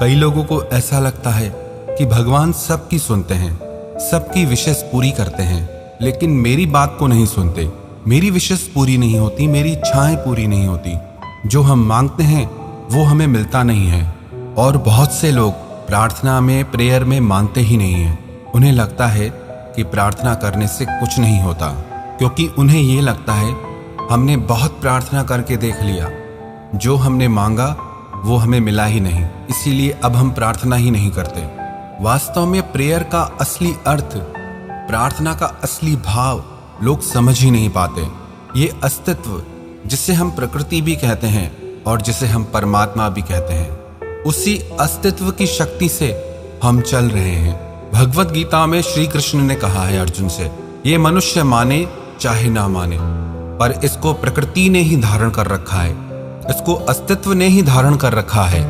कई लोगों को ऐसा लगता है कि भगवान सबकी सुनते हैं, सबकी विशेष पूरी करते हैं, लेकिन मेरी बात को नहीं सुनते। मेरी विशेष पूरी नहीं होती, मेरी इच्छाएं पूरी नहीं होती। जो हम मांगते हैं वो हमें मिलता नहीं है। और बहुत से लोग प्रार्थना में, प्रेयर में मानते ही नहीं हैं। उन्हें लगता है कि प्रार्थना करने से कुछ नहीं होता, क्योंकि उन्हें ये लगता है हमने बहुत प्रार्थना करके देख लिया, जो हमने मांगा वो हमें मिला ही नहीं, इसीलिए अब हम प्रार्थना ही नहीं करते। वास्तव में प्रेयर का असली अर्थ, प्रार्थना का असली भाव लोग समझ ही नहीं पाते। ये अस्तित्व जिसे हम प्रकृति भी कहते हैं और जिसे हम परमात्मा भी कहते हैं, उसी अस्तित्व की शक्ति से हम चल रहे हैं। भगवत गीता में श्री कृष्ण ने कहा है अर्जुन से, ये मनुष्य माने चाहे ना माने, पर इसको प्रकृति ने ही धारण कर रखा है, इसको अस्तित्व ने ही धारण कर रखा है।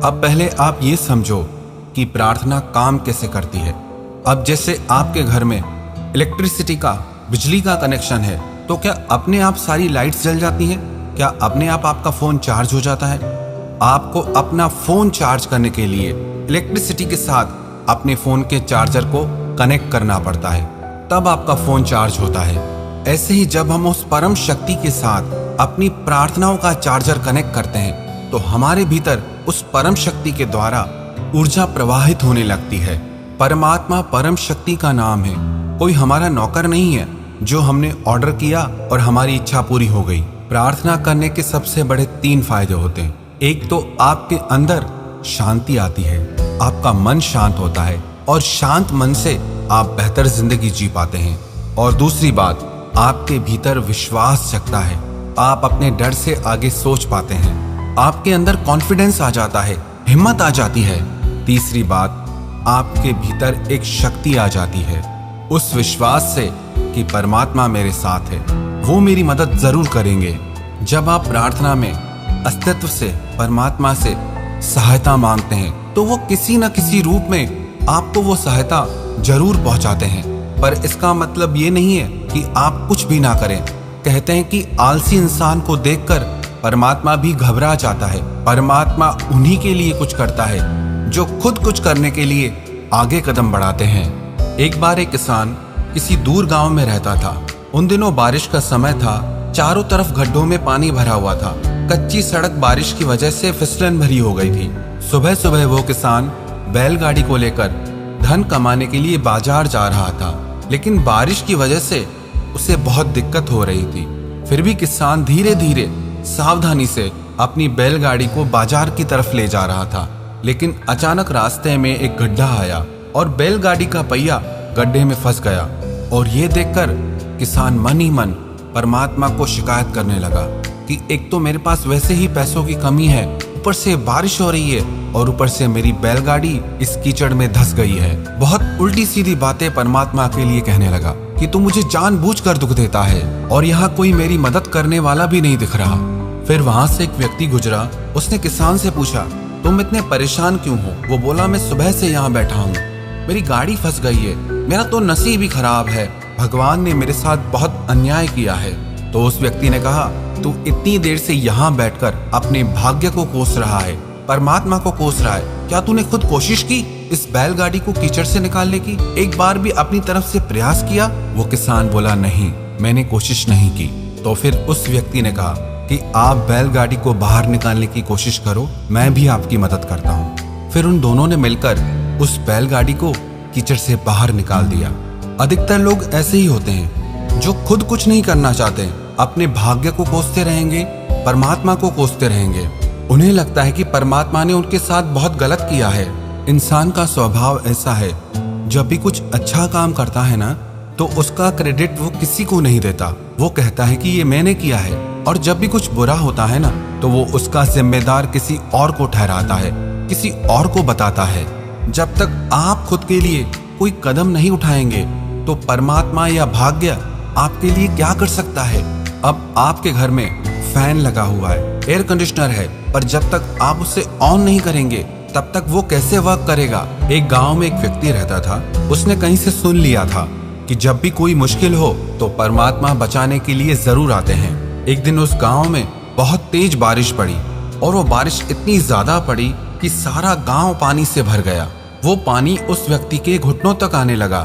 अब पहले आप ये समझो कि प्रार्थना काम कैसे करती है। अब जैसे आपके घर में इलेक्ट्रिसिटी का, बिजली का कनेक्शन है, तो क्या अपने आप सारी लाइट्स जल जाती हैं? क्या अपने आप आपका फोन चार्ज हो जाता है? आपको अपना फोन चार्ज करने के लिए इलेक्ट्रिसिटी के साथ अपने फोन के चार्जर को कनेक्ट करना पड़ता है, तब आपका फोन चार्ज होता है। ऐसे ही जब हम उस परम शक्ति के साथ अपनी प्रार्थनाओं का चार्जर कनेक्ट करते हैं, तो हमारे भीतर उस परम शक्ति के द्वारा ऊर्जा प्रवाहित होने लगती है। परमात्मा परम शक्ति का नाम है, कोई हमारा नौकर नहीं है जो हमने ऑर्डर किया और हमारी इच्छा पूरी हो गई। प्रार्थना करने के सबसे बड़े 3 फायदे होते हैं। एक तो आपके अंदर शांति आती है, आपका मन शांत होता है और शांत मन से आप बेहतर जिंदगी जी पाते हैं। और दूसरी बात, आपके भीतर विश्वास जगता है, आप अपने डर से आगे सोच पाते हैं, आपके अंदर कॉन्फिडेंस आ जाता है, हिम्मत आ जाती है। तीसरी बात, आपके भीतर एक शक्ति आ जाती है, उस विश्वास से कि परमात्मा मेरे साथ है, वो मेरी मदद जरूर करेंगे। जब आप प्रार्थना में अस्तित्व से, परमात्मा से सहायता मांगते हैं, तो वो किसी न किसी रूप में आपको वो सहायता जरूर पहुंचाते हैं। पर इसका मतलब ये नहीं है कि आप कुछ भी ना करें। कहते हैं कि आलसी इंसान को देखकर परमात्मा भी घबरा जाता है। परमात्मा उन्हीं के लिए कुछ करता है जो खुद कुछ करने के लिए आगे कदम बढ़ाते हैं। एक बार एक किसान किसी दूर गांव में रहता था। उन दिनों बारिश का समय था, चारों तरफ गड्ढों में पानी भरा हुआ था। कच्ची सड़क बारिश की वजह से फिसलन भरी हो गई थी। सुबह सुबह वो किसान बैलगाड़ी को लेकर धन कमाने के लिए बाजार जा रहा था, लेकिन बारिश की वजह से उसे बहुत दिक्कत हो रही थी। फिर भी किसान धीरे धीरे सावधानी से अपनी बैलगाड़ी को बाजार की तरफ ले जा रहा था, लेकिन अचानक रास्ते में एक गड्ढा आया और बैलगाड़ी का पहिया गड्ढे में फंस गया। और ये देखकर किसान मन ही मन परमात्मा को शिकायत करने लगा कि एक तो मेरे पास वैसे ही पैसों की कमी है, ऊपर से बारिश हो रही है और ऊपर से मेरी बैलगाड़ी इस कीचड़ में धंस गई है। बहुत उल्टी सीधी बातें परमात्मा के लिए कहने लगा कि तू मुझे जानबूझकर दुख देता है और यहाँ कोई मेरी मदद करने वाला भी नहीं दिख रहा। फिर वहाँ से एक व्यक्ति गुजरा। उसने किसान से पूछा, तुम इतने परेशान क्यों हो? वो बोला, मैं सुबह से यहाँ बैठा हूँ, मेरी गाड़ी फंस गई है, मेरा तो नसीब ही खराब है, भगवान ने मेरे साथ बहुत अन्याय किया है। तो उस व्यक्ति ने कहा, तू इतनी देर से यहाँ बैठकर अपने भाग्य को कोस रहा है, परमात्मा को कोस रहा है। क्या तूने खुद कोशिश की इस बैलगाड़ी को कीचड़ से निकालने की? एक बार भी अपनी तरफ से प्रयास किया? वो किसान बोला, नहीं, मैंने कोशिश नहीं की। तो फिर उस व्यक्ति ने कहा कि आप बैलगाड़ी को बाहर निकालने की कोशिश करो, मैं भी आपकी मदद करता हूँ। फिर उन दोनों ने मिलकर उस बैलगाड़ी को कीचड़ से बाहर निकाल दिया। अधिकतर लोग ऐसे ही होते हैं जो खुद कुछ नहीं करना चाहते, अपने भाग्य को कोसते रहेंगे, परमात्मा को कोसते रहेंगे। उन्हें लगता है कि परमात्मा ने उनके साथ बहुत गलत किया है। इंसान का स्वभाव ऐसा है, जब भी कुछ अच्छा काम करता है ना, तो उसका क्रेडिट वो किसी को नहीं देता। वो कहता है कि ये मैंने किया है। और जब भी कुछ बुरा होता है ना, तो वो उसका जिम्मेदार किसी और को ठहराता है, किसी और को बताता है। जब तक आप खुद के लिए कोई कदम नहीं उठाएंगे, तो परमात्मा या भाग्य आपके लिए क्या कर सकता है? अब आपके घर में फैन लगा हुआ है, एयर कंडीशनर है, पर जब तक आप उसे ऑन नहीं करेंगे, तब तक वो कैसे वर्क करेगा? एक गांव में एक व्यक्ति रहता था। उसने कहीं से सुन लिया था कि जब भी कोई मुश्किल हो तो परमात्मा बचाने के लिए जरूर आते हैं। एक दिन उस गांव में बहुत तेज बारिश पड़ी और वो बारिश इतनी ज्यादा पड़ी कि सारा गांव पानी से भर गया। वो पानी उस व्यक्ति के घुटनों तक आने लगा।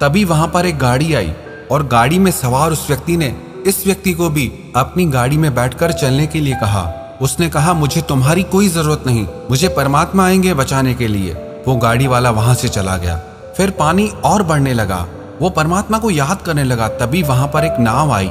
तभी वहां पर एक गाड़ी आई और गाड़ी में सवार उस व्यक्ति ने इस व्यक्ति को भी अपनी गाड़ी में बैठकर चलने के लिए कहा। उसने कहा, मुझे तुम्हारी कोई जरूरत नहीं, मुझे परमात्मा आएंगे बचाने के लिए। वो गाड़ी वाला वहां से चला गया। फिर पानी और बढ़ने लगा। वो परमात्मा को याद करने लगा। तभी वहां पर एक नाव आई।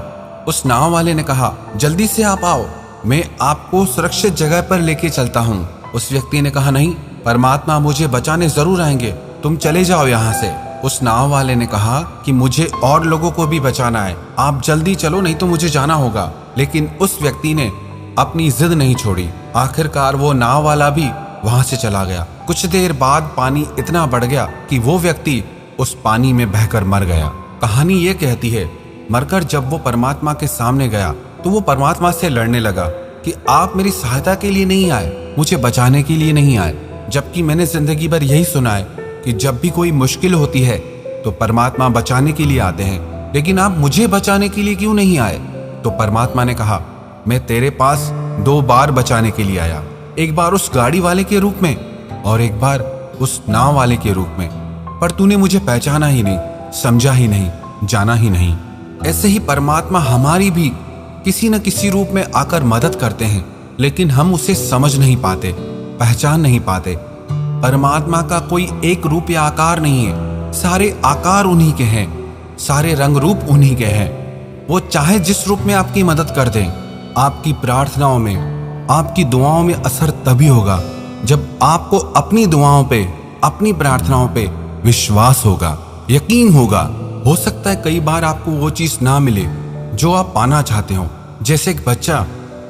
उस नाव वाले ने कहा, जल्दी से आप आओ, मैं आपको सुरक्षित जगह पर लेके चलता हूँ। उस व्यक्ति ने कहा, नहीं, परमात्मा मुझे बचाने जरूर आएंगे, तुम चले जाओ यहाँ से। उस नाव वाले ने कहा कि मुझे और लोगों को भी बचाना है, आप जल्दी चलो नहीं तो मुझे जाना होगा। लेकिन उस व्यक्ति ने अपनी जिद नहीं छोड़ी। आखिरकार वो नाव वाला भी वहां से चला गया। कुछ देर बाद पानी इतना बढ़ गया कि वो व्यक्ति उस पानी में बहकर मर गया। कहानी ये कहती है, मरकर जब वो परमात्मा के सामने गया तो वो परमात्मा से लड़ने लगा कि आप मेरी सहायता के लिए नहीं आए, मुझे बचाने के लिए नहीं आए। जबकि मैंने जिंदगी भर यही सुना है कि जब भी कोई मुश्किल होती है तो परमात्मा बचाने के लिए आते हैं, लेकिन आप मुझे बचाने के लिए क्यों नहीं आए? तो परमात्मा ने कहा, मैं तेरे पास 2 बार बचाने के लिए आया, एक बार उस गाड़ी वाले के रूप में और एक बार उस नाव वाले के रूप में, पर तूने मुझे पहचाना ही नहीं, समझा ही नहीं, जाना ही नहीं। ऐसे ही परमात्मा हमारी भी किसी न किसी रूप में आकर मदद करते हैं, लेकिन हम उसे समझ नहीं पाते, पहचान नहीं पाते। परमात्मा का कोई एक रूप या आकार नहीं है, सारे आकार उन्हीं के हैं, सारे रंग रूप उन्हीं के हैं। वो चाहे जिस रूप में आपकी मदद कर दें, आपकी प्रार्थनाओं में, आपकी दुआओं में असर तभी होगा जब आपको अपनी दुआओं पे, अपनी प्रार्थनाओं पे विश्वास होगा, यकीन होगा। हो सकता है कई बार आपको वो चीज ना मिले जो आप पाना चाहते हो। जैसे एक बच्चा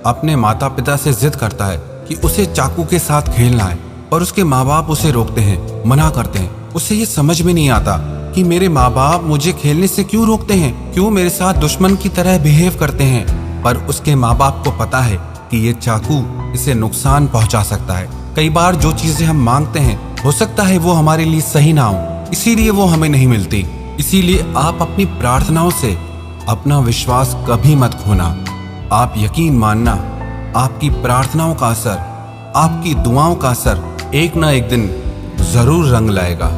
अपने माता पिता से जिद करता है कि उसे चाकू के साथ खेलना है और उसके माँ बाप उसे रोकते हैं, मना करते हैं। उसे ये समझ में नहीं आता कि मेरे माँ बाप मुझे खेलने से क्यों रोकते हैं, क्यों मेरे साथ दुश्मन की तरह बिहेव करते हैं। पर उसके माँ बाप को पता है कि ये चाकू इसे नुकसान पहुंचा सकता है। कई बार जो चीजें हम मांगते हैं हो सकता है वो हमारे लिए सही ना हो, इसीलिए वो हमें नहीं मिलती। इसीलिए आप अपनी प्रार्थनाओं से अपना विश्वास कभी मत खोना। आप यकीन मानना, आपकी प्रार्थनाओं का असर, आपकी दुआओं का असर एक ना एक दिन जरूर रंग लाएगा।